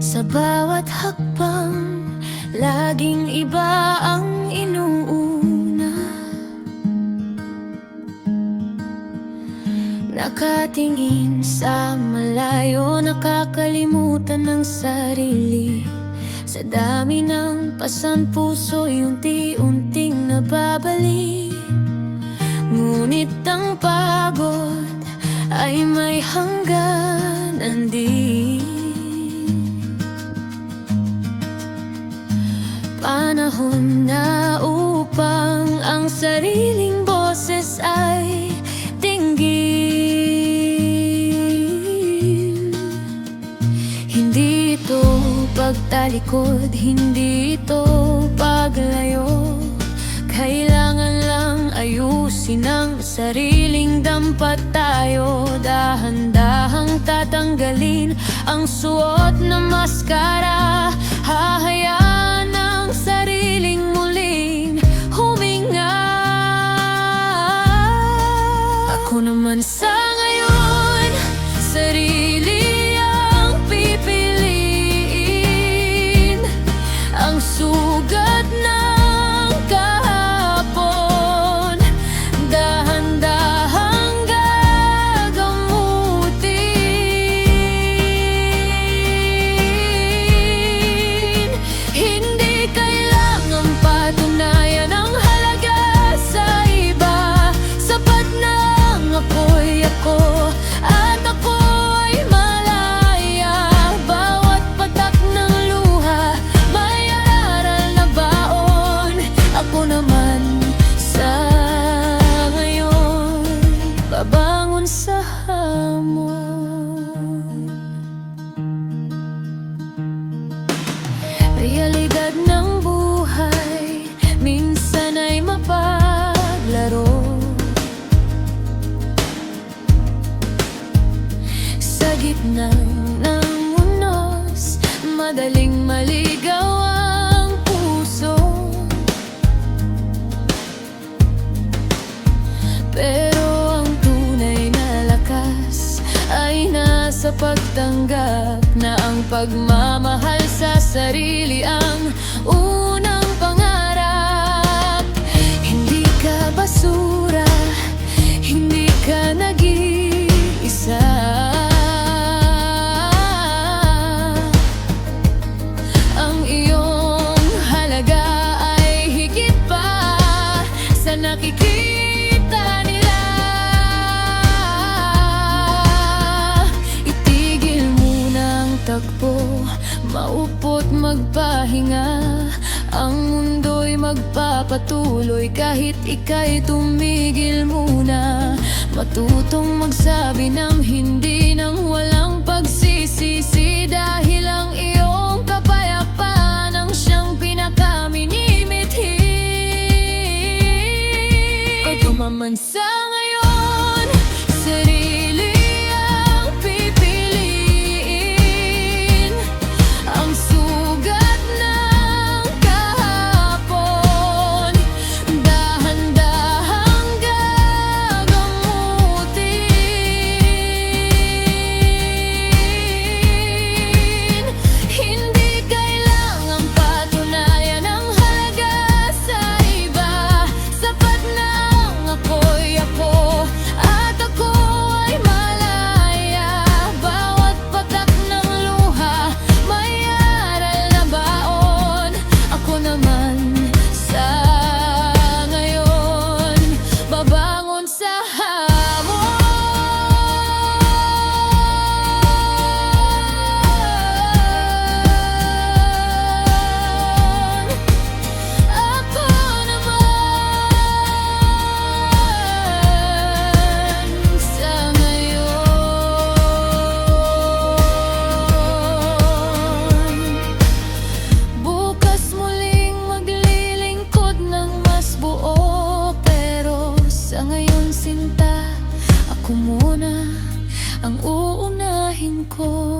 Sa bawat hakbang, laging iba ang inuuna. Nakatingin sa malayo, nakakalimutan ng sarili. Sa dami ng pasan puso'y unti-unting nababalik. Ngunit ang pagod ay may hangganan din. Panahon na upang ang sariling boses ay tinggil. Hindi ito pagtalikod, hindi ito paglayo. Kailangan lang ayusin ang sariling dampat tayo. Dahan-dahang tatanggalin ang suot na maskara. Hahayaan ang sariling muling huminga. Ako naman sa ngayon, sarili ang pipiliin. Ang sugat ng kahapon, dahan-dahang gagamutin. Hindi kailangan patunayan ang halaga sa iba. Sapat na ang ako'y ako, at ako'y malaya. Bawat patak ng luha, may aral na baon. Ako naman sa ngayon, babangon sa hamon. Realidad ng buhay minsan ay mapaglaro. Sa gitna ng unos, madaling maligaw ang puso. Pero ang tunay na lakas ay nasa pagtanggap na ang pagmamahal sa sarili ang unang pangarap. Hindi ka basura, hindi ka nag-iisa. Ang iyong halaga ay higit pa sa nakikita nila. Itigil muna ang takbo, maupo't magpahinga. Ang mundo'y magpapatuloy kahit ika'y tumigil muna. Matutong magsabi ng hindi nang walang pagsisisi, dahil ang iyong kapayapaan ang siyang pinakaminimithi. Ito maman sa ngayon, sarili ang pipiliin. Ang sugat ng kahapon, dahan-dahang gagamutin. Hindi kailangan patunayan ang halaga sa iba. Sapat na ang ako'y ako, at ako ay malaya. Bawat patak ng luha, may aral na baon. Ako naman sa ngayon, babangon sa hamon. Ako naman sa ngayon. Bukas muling maglilingkod ng mas buo. Pero sa ngayon sinta, ako muna ang uunahin ko.